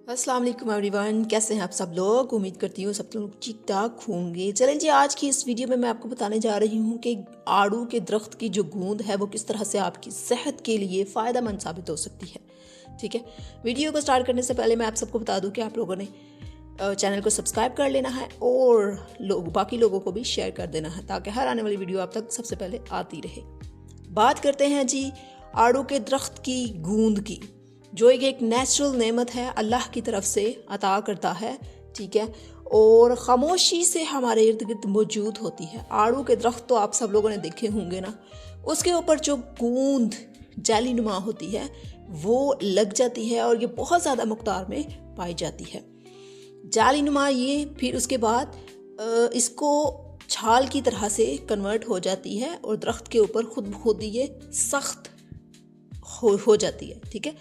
अस्सलाम वालेकुम एवरीवन, कैसे हैं आप सब लोग। उम्मीद करती हूँ सब लोग ठीक ठाक होंगे। चलें जी, आज की इस वीडियो में मैं आपको बताने जा रही हूँ कि आड़ू के दरख्त की जो गूंद है वो किस तरह से आपकी सेहत के लिए फ़ायदेमंद साबित हो सकती है। ठीक है, वीडियो को स्टार्ट करने से पहले मैं आप सबको बता दूँ कि आप लोगों ने चैनल को सब्सक्राइब कर लेना है और बाकी लोगों को भी शेयर कर देना है ताकि हर आने वाली वीडियो आप तक सबसे पहले आती रहे। बात करते हैं जी आड़ू के दरख्त की गूंद की, जो एक नेचुरल नेमत है, अल्लाह की तरफ से अता करता है। ठीक है, और ख़ामोशी से हमारे इर्द गिर्द मौजूद होती है। आड़ू के दरख्त तो आप सब लोगों ने देखे होंगे ना, उसके ऊपर जो गूंद जाली नुमा होती है वो लग जाती है और ये बहुत ज़्यादा मकदार में पाई जाती है। जाली नुमा ये फिर उसके बाद इसको छाल की तरह से कन्वर्ट हो जाती है और दरख्त के ऊपर खुद ब खुद ये सख्त हो जाती है। ठीक है,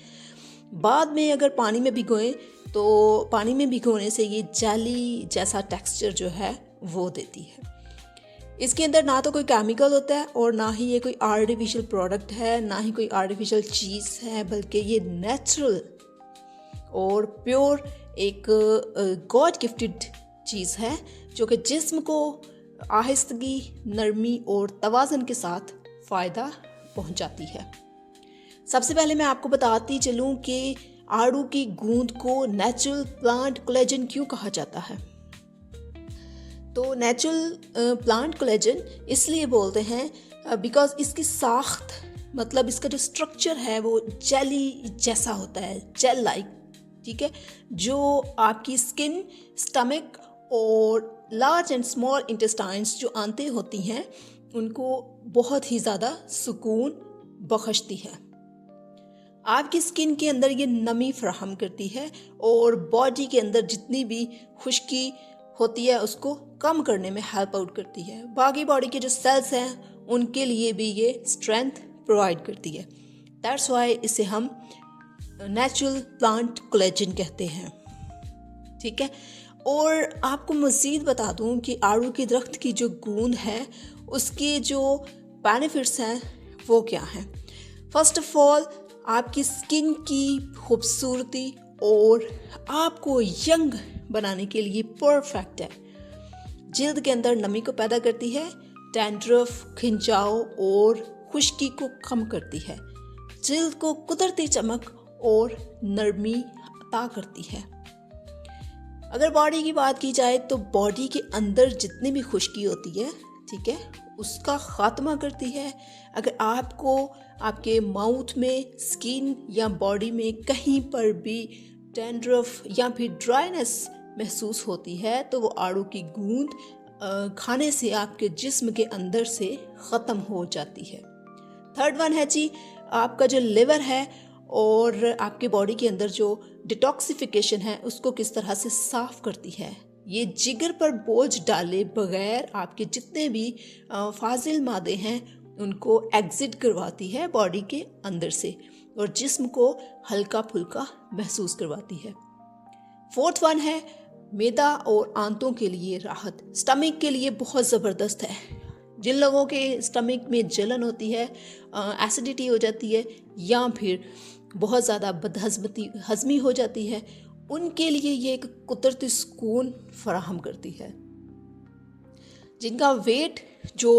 बाद में अगर पानी में भिगोएं तो पानी में भिगोने से ये जाली जैसा टेक्सचर जो है वो देती है। इसके अंदर ना तो कोई केमिकल होता है और ना ही ये कोई आर्टिफिशियल प्रोडक्ट है, ना ही कोई आर्टिफिशियल चीज़ है, बल्कि ये नेचुरल और प्योर एक गॉड गिफ्टेड चीज़ है जो कि जिस्म को आहिस्तगी, नरमी और तवाज़न के साथ फ़ायदा पहुंचाती है। सबसे पहले मैं आपको बताती चलूं कि आड़ू की गूंद को नेचुरल प्लांट कोलेजन क्यों कहा जाता है। तो नेचुरल प्लांट कोलेजन इसलिए बोलते हैं बिकॉज इसकी साख्त, मतलब इसका जो स्ट्रक्चर है वो जेली जैसा होता है, जेल लाइक। ठीक है, जो आपकी स्किन, स्टमक और लार्ज एंड स्मॉल इंटेस्टाइन्स जो आंतें होती हैं उनको बहुत ही ज़्यादा सुकून बख्शती है। आपकी स्किन के अंदर ये नमी फराहम करती है और बॉडी के अंदर जितनी भी खुश्की होती है उसको कम करने में हेल्प आउट करती है। बाकी बॉडी के जो सेल्स हैं उनके लिए भी ये स्ट्रेंथ प्रोवाइड करती है। दैट्स वाई इसे हम नेचुरल प्लांट कोलेजन कहते हैं। ठीक है, और आपको मज़ीद बता दूं कि आड़ू के दरख्त की जो गूंद है उसके जो बेनिफिट्स हैं वो क्या हैं। फर्स्ट ऑफ ऑल, आपकी स्किन की खूबसूरती और आपको यंग बनाने के लिए परफेक्ट है। जिल्द के अंदर नमी को पैदा करती है, डैंड्रफ, खिंचाव और खुश्की को कम करती है, जिल्द को कुदरती चमक और नरमी अता करती है। अगर बॉडी की बात की जाए तो बॉडी के अंदर जितनी भी खुश्की होती है, ठीक है, उसका ख़ात्मा करती है। अगर आपको आपके माउथ में, स्किन या बॉडी में कहीं पर भी डैंड्रफ या फिर ड्राइनेस महसूस होती है तो वो आड़ू की गूंद खाने से आपके जिस्म के अंदर से ख़त्म हो जाती है। थर्ड वन है जी आपका जो लिवर है और आपके बॉडी के अंदर जो डिटॉक्सिफिकेशन है उसको किस तरह से साफ़ करती है। ये जिगर पर बोझ डाले बगैर आपके जितने भी फाजिल मादे हैं उनको एग्जिट करवाती है बॉडी के अंदर से और जिस्म को हल्का फुल्का महसूस करवाती है। फोर्थ वन है मैदा और आंतों के लिए राहत। स्टमक के लिए बहुत ज़बरदस्त है। जिन लोगों के स्टमक में जलन होती है, एसिडिटी हो जाती है या फिर बहुत ज़्यादा बदहज़मी हो जाती है, उनके लिए ये एक कुदरती सुकून फराहम करती है। जिनका वेट जो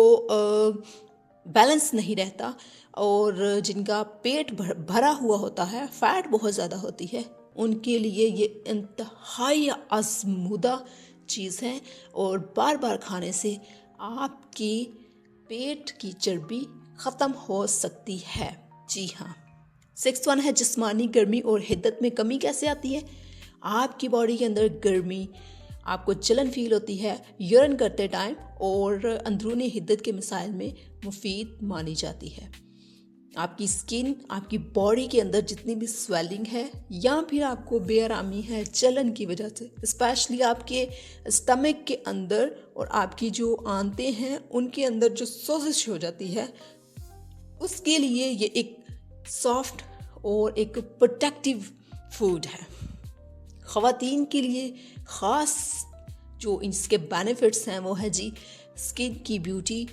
बैलेंस नहीं रहता और जिनका पेट भरा हुआ होता है, फैट बहुत ज़्यादा होती है, उनके लिए ये इंतहाई आज़मूदा चीज़ है और बार बार खाने से आपकी पेट की चर्बी ख़त्म हो सकती है। जी हाँ। सिक्स्थ वन है जिस्मानी गर्मी और हिद्दत में कमी कैसे आती है। आपकी बॉडी के अंदर गर्मी, आपको जलन फील होती है यूरिन करते टाइम और अंदरूनी हिद्दत के मसाइल में मुफीद मानी जाती है। आपकी स्किन, आपकी बॉडी के अंदर जितनी भी स्वेलिंग है या फिर आपको बेआरामी है जलन की वजह से, स्पेशली आपके स्टमक के अंदर और आपकी जो आंतें हैं उनके अंदर जो सोजिश हो जाती है, उसके लिए ये एक सॉफ्ट और एक प्रोटेक्टिव फूड है। ख़वातीन के लिए ख़ास जो इसके बेनिफिट्स हैं वो है जी स्किन की ब्यूटी,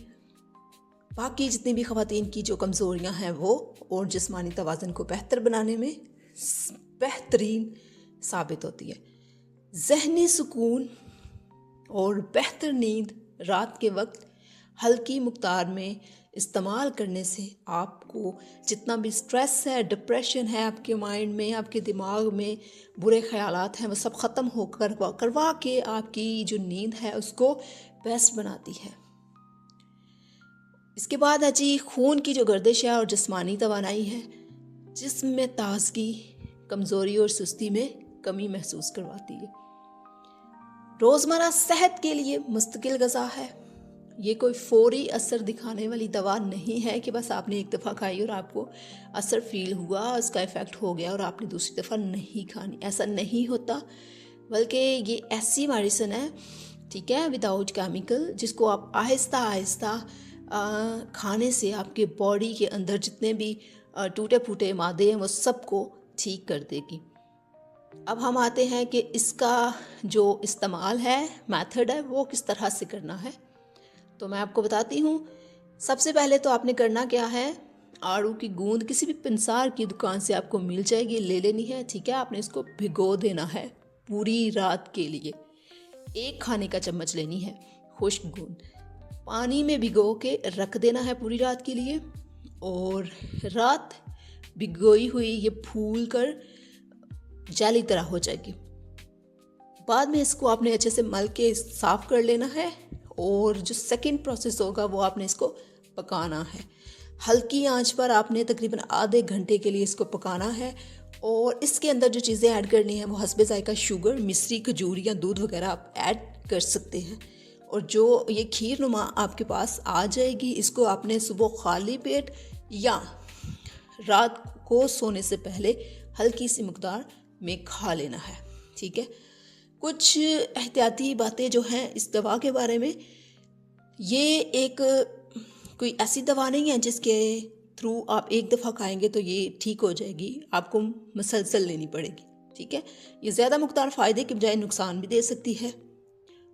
बाकी जितनी भी ख़वातीन की जो कमज़ोरियां हैं वो, और जिस्मानी तवाज़ुन को बेहतर बनाने में बेहतरीन साबित होती है। ज़हनी सुकून और बेहतर नींद रात के वक्त हल्की मकदार में इस्तेमाल करने से आपको जितना भी स्ट्रेस है, डिप्रेशन है आपके माइंड में, आपके दिमाग में, बुरे ख़यालात हैं, वो सब ख़त्म होकर करवा के आपकी जो नींद है उसको बेस्ट बनाती है। इसके बाद है जी खून की जो गर्दिश है और जिस्मानी तवानाई है, जिस्म में ताजगी, कमज़ोरी और सुस्ती में कमी महसूस करवाती है। रोज़मर्रा सेहत के लिए मुस्तकिल ग़िज़ा है। ये कोई फौरी असर दिखाने वाली दवा नहीं है कि बस आपने एक दफ़ा खाई और आपको असर फील हुआ, उसका इफ़ेक्ट हो गया और आपने दूसरी दफ़ा नहीं खानी। ऐसा नहीं होता, बल्कि ये ऐसी मेडिसिन है, ठीक है, विदाउट केमिकल, जिसको आप आहिस्ता आहिस्ता खाने से आपके बॉडी के अंदर जितने भी टूटे फूटे मादे हैं वो सबको ठीक कर देगी। अब हम आते हैं कि इसका जो इस्तेमाल है, मेथड है, वो किस तरह से करना है। तो मैं आपको बताती हूँ। सबसे पहले तो आपने करना क्या है, आड़ू की गूंद किसी भी पंसार की दुकान से आपको मिल जाएगी, ले लेनी है, ठीक है। आपने इसको भिगो देना है पूरी रात के लिए। 1 खाने का चम्मच लेनी है खुश्क गूंद, पानी में भिगो के रख देना है पूरी रात के लिए। और रात भिगोई हुई ये फूल कर जेली तरह हो जाएगी। बाद में इसको आपने अच्छे से मल के साफ़ कर लेना है और जो सेकंड प्रोसेस होगा वो आपने इसको पकाना है। हल्की आंच पर आपने तकरीबन आधे घंटे के लिए इसको पकाना है। और इसके अंदर जो चीज़ें ऐड करनी है वो हस्बे ज़ायका शुगर, मिश्री, खजूर या दूध वगैरह आप ऐड कर सकते हैं। और जो ये खीर नुमा आपके पास आ जाएगी, इसको आपने सुबह खाली पेट या रात को सोने से पहले हल्की सी मकदार में खा लेना है, ठीक है। कुछ एहतियाती बातें जो हैं इस दवा के बारे में, ये एक कोई ऐसी दवा नहीं है जिसके थ्रू आप एक दफ़ा खाएंगे तो ये ठीक हो जाएगी, आपको मसलसल लेनी पड़ेगी, ठीक है। ये ज़्यादा मकदार फ़ायदे के बजाय नुकसान भी दे सकती है।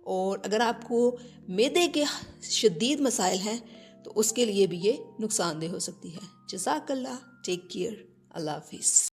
और अगर आपको मैदे के शदीद मसाइल हैं तो उसके लिए भी ये नुकसानदेह हो सकती है। जज़ाकल्लाह, टेक केयर, अल्लाह हाफिज़।